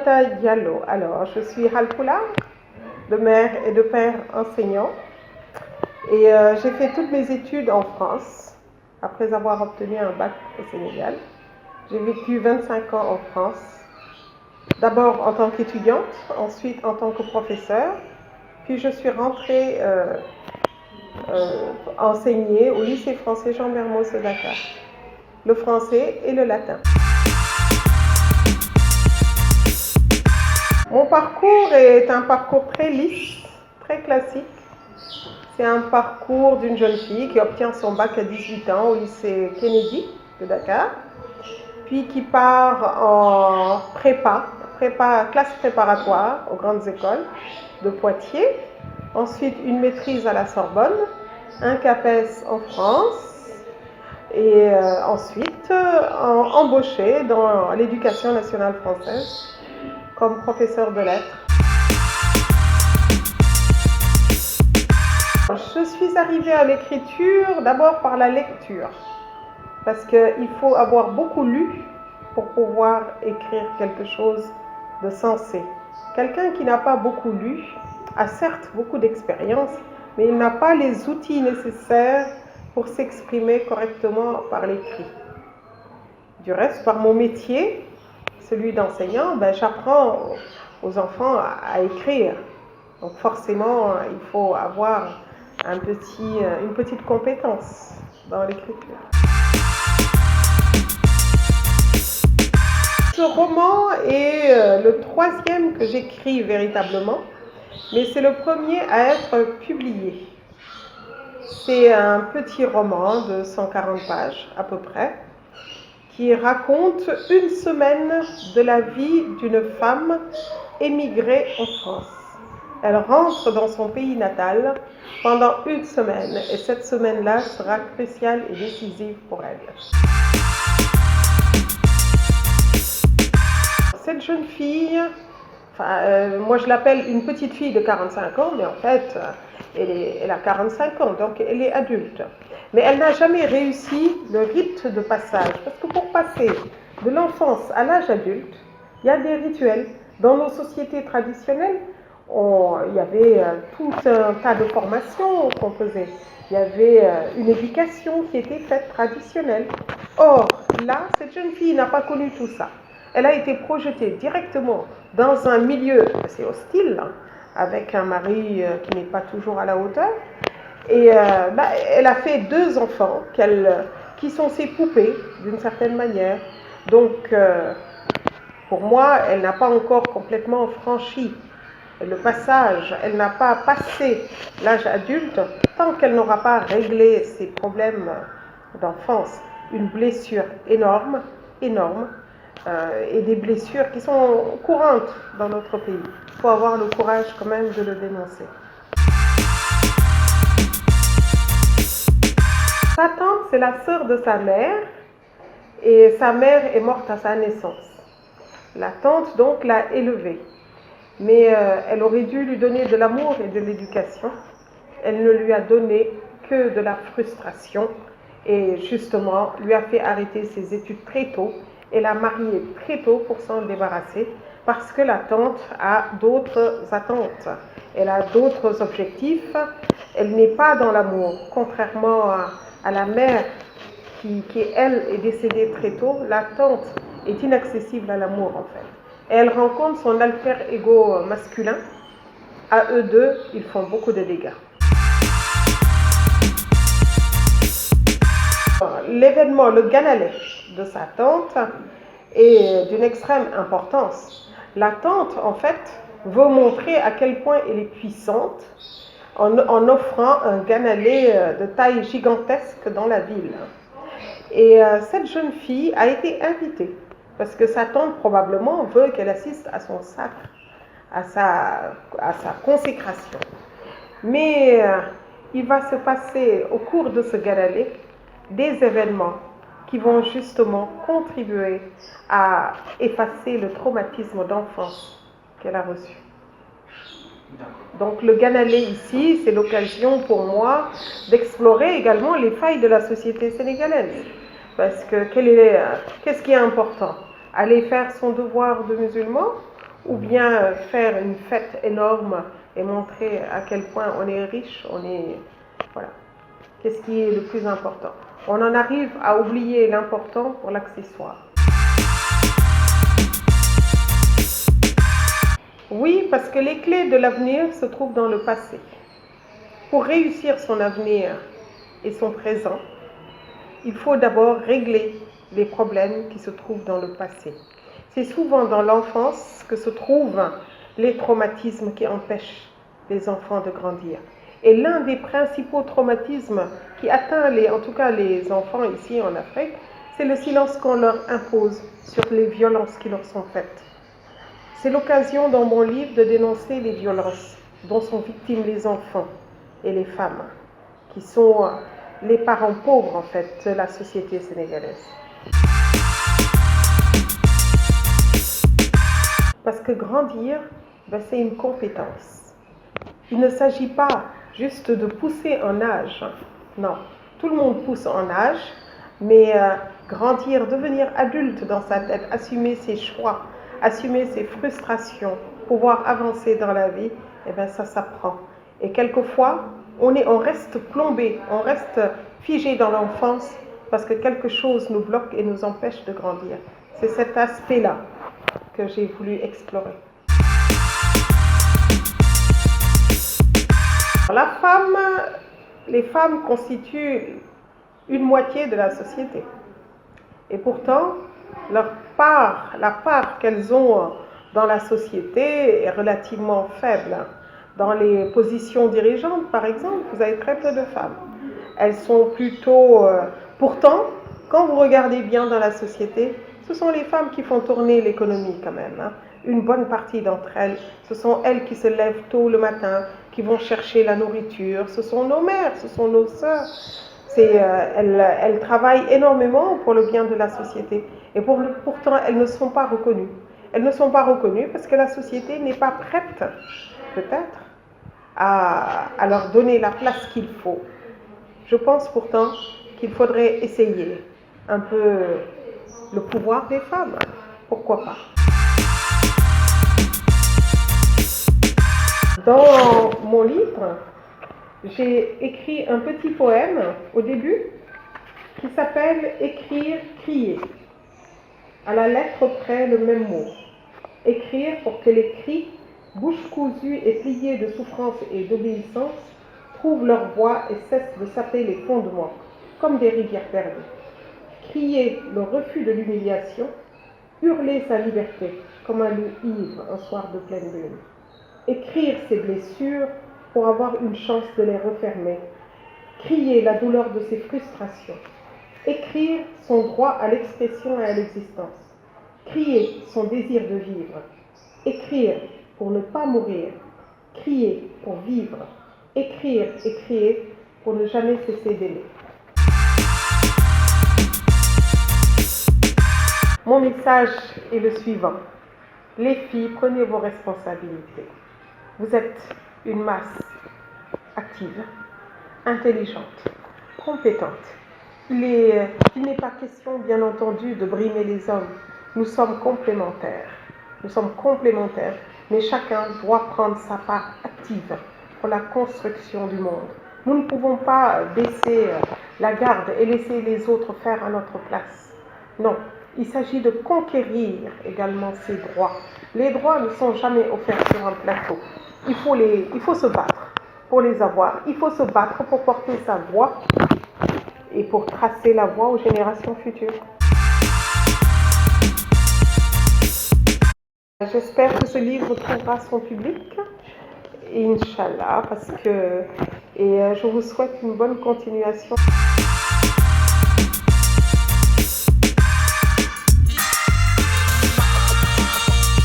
Aminata Diallo. Alors, je suis Halpulaar, de mère et de père enseignant. Et j'ai fait toutes mes études en France, après avoir obtenu un bac au Sénégal. J'ai vécu 25 ans en France, d'abord en tant qu'étudiante, ensuite en tant que professeure. Puis je suis rentrée enseigner au lycée français Jean Mermoz de Dakar, le français et le latin. Mon parcours est un parcours très lisse, très classique. C'est un parcours d'une jeune fille qui obtient son bac à 18 ans au lycée Kennedy de Dakar, puis qui part en classe préparatoire aux grandes écoles de Poitiers, ensuite une maîtrise à la Sorbonne, un CAPES en France, et ensuite embauchée dans l'éducation nationale française comme professeur de lettres. Je suis arrivée à l'écriture d'abord par la lecture, parce qu'il faut avoir beaucoup lu pour pouvoir écrire quelque chose de sensé. Quelqu'un qui n'a pas beaucoup lu a certes beaucoup d'expérience, mais il n'a pas les outils nécessaires pour s'exprimer correctement par l'écrit. Du reste, par mon métier, celui d'enseignant, j'apprends aux enfants à écrire. Donc forcément, il faut avoir une petite compétence dans l'écriture. Ce roman est le troisième que j'écris véritablement, mais c'est le premier à être publié. C'est un petit roman de 140 pages à peu près, qui raconte une semaine de la vie d'une femme émigrée en France. Elle rentre dans son pays natal pendant une semaine, et cette semaine-là sera cruciale et décisive pour elle. Cette jeune fille, moi je l'appelle une petite fille de 45 ans, mais en fait, elle a 45 ans, donc elle est adulte. Mais elle n'a jamais réussi le rite de passage, parce que pour passer de l'enfance à l'âge adulte, il y a des rituels. Dans nos sociétés traditionnelles, il y avait tout un tas de formations qu'on faisait. Il y avait une éducation qui était faite traditionnelle. Or, là, cette jeune fille n'a pas connu tout ça. Elle a été projetée directement dans un milieu assez hostile, avec un mari qui n'est pas toujours à la hauteur. Et elle a fait 2 enfants qui sont ses poupées, d'une certaine manière. Donc, pour moi, elle n'a pas encore complètement franchi le passage. Elle n'a pas passé l'âge adulte tant qu'elle n'aura pas réglé ses problèmes d'enfance. Une blessure énorme, et des blessures qui sont courantes dans notre pays. Il faut avoir le courage quand même de le dénoncer. Sa tante, c'est la sœur de sa mère, et sa mère est morte à sa naissance. La tante, donc, l'a élevée. Mais elle aurait dû lui donner de l'amour et de l'éducation. Elle ne lui a donné que de la frustration, et justement, lui a fait arrêter ses études très tôt, et l'a mariée très tôt pour s'en débarrasser, parce que la tante a d'autres attentes. Elle a d'autres objectifs. Elle n'est pas dans l'amour, contrairement à la mère qui, elle, est décédée très tôt. La tante est inaccessible à l'amour, en fait. Et elle rencontre son alter ego masculin. À eux deux, ils font beaucoup de dégâts. L'événement, le Ganalais de sa tante, est d'une extrême importance. La tante, en fait, veut montrer à quel point elle est puissante en offrant un Ganalais de taille gigantesque dans la ville. Et cette jeune fille a été invitée, parce que sa tante probablement veut qu'elle assiste à son sacre, à sa consécration. Mais il va se passer au cours de ce Ganalais des événements qui vont justement contribuer à effacer le traumatisme d'enfance qu'elle a reçu. Donc le Ganalais ici, c'est l'occasion pour moi d'explorer également les failles de la société sénégalaise. Parce que qu'est-ce qui est important? Aller faire son devoir de musulman ou bien faire une fête énorme et montrer à quel point on est riche, voilà. Qu'est-ce qui est le plus important? On en arrive à oublier l'important pour l'accessoire. Oui, parce que les clés de l'avenir se trouvent dans le passé. Pour réussir son avenir et son présent, il faut d'abord régler les problèmes qui se trouvent dans le passé. C'est souvent dans l'enfance que se trouvent les traumatismes qui empêchent les enfants de grandir. Et l'un des principaux traumatismes qui atteint en tout cas les enfants ici en Afrique, c'est le silence qu'on leur impose sur les violences qui leur sont faites. C'est l'occasion dans mon livre de dénoncer les violences dont sont victimes les enfants et les femmes, qui sont les parents pauvres en fait de la société sénégalaise. Parce que grandir, c'est une compétence. Il ne s'agit pas juste de pousser en âge. Non, tout le monde pousse en âge, mais grandir, devenir adulte dans sa tête, assumer ses choix, assumer ses frustrations, pouvoir avancer dans la vie, ça s'apprend. Et quelquefois, on reste plombé, on reste figé dans l'enfance parce que quelque chose nous bloque et nous empêche de grandir. C'est cet aspect-là que j'ai voulu explorer. Les femmes constituent une moitié de la société. Et pourtant, la part qu'elles ont dans la société est relativement faible. Dans les positions dirigeantes, par exemple, vous avez très peu de femmes. Elles sont plutôt... pourtant, quand vous regardez bien dans la société, ce sont les femmes qui font tourner l'économie quand même. Une bonne partie d'entre elles, ce sont elles qui se lèvent tôt le matin, qui vont chercher la nourriture. Ce sont nos mères, ce sont nos sœurs. Elles travaillent énormément pour le bien de la société. Et pourtant, elles ne sont pas reconnues. Elles ne sont pas reconnues parce que la société n'est pas prête, peut-être, à leur donner la place qu'il faut. Je pense pourtant qu'il faudrait essayer un peu le pouvoir des femmes. Pourquoi pas? Dans mon livre, j'ai écrit un petit poème au début qui s'appelle « Écrire, crier ». À la lettre près le même mot. Écrire pour que les cris, bouche cousue et pliée de souffrance et d'obéissance, trouvent leur voix et cessent de saper les fondements, comme des rivières perdues. Crier le refus de l'humiliation, hurler sa liberté, comme un loup ivre un soir de pleine lune. Écrire ses blessures pour avoir une chance de les refermer. Crier la douleur de ses frustrations. Écrire son droit à l'expression et à l'existence. Crier son désir de vivre. Écrire pour ne pas mourir. Crier pour vivre. Écrire et crier pour ne jamais cesser d'aimer. Mon message est le suivant. Les filles, prenez vos responsabilités. Vous êtes une masse active, intelligente, compétente. Il n'est pas question, bien entendu, de brimer les hommes. Nous sommes complémentaires. Nous sommes complémentaires, mais chacun doit prendre sa part active pour la construction du monde. Nous ne pouvons pas baisser la garde et laisser les autres faire à notre place. Non, il s'agit de conquérir également ces droits. Les droits ne sont jamais offerts sur un plateau. Il faut se battre pour les avoir. Il faut se battre pour porter sa voix et pour tracer la voie aux générations futures. J'espère que ce livre trouvera son public, Inch'Allah, et je vous souhaite une bonne continuation.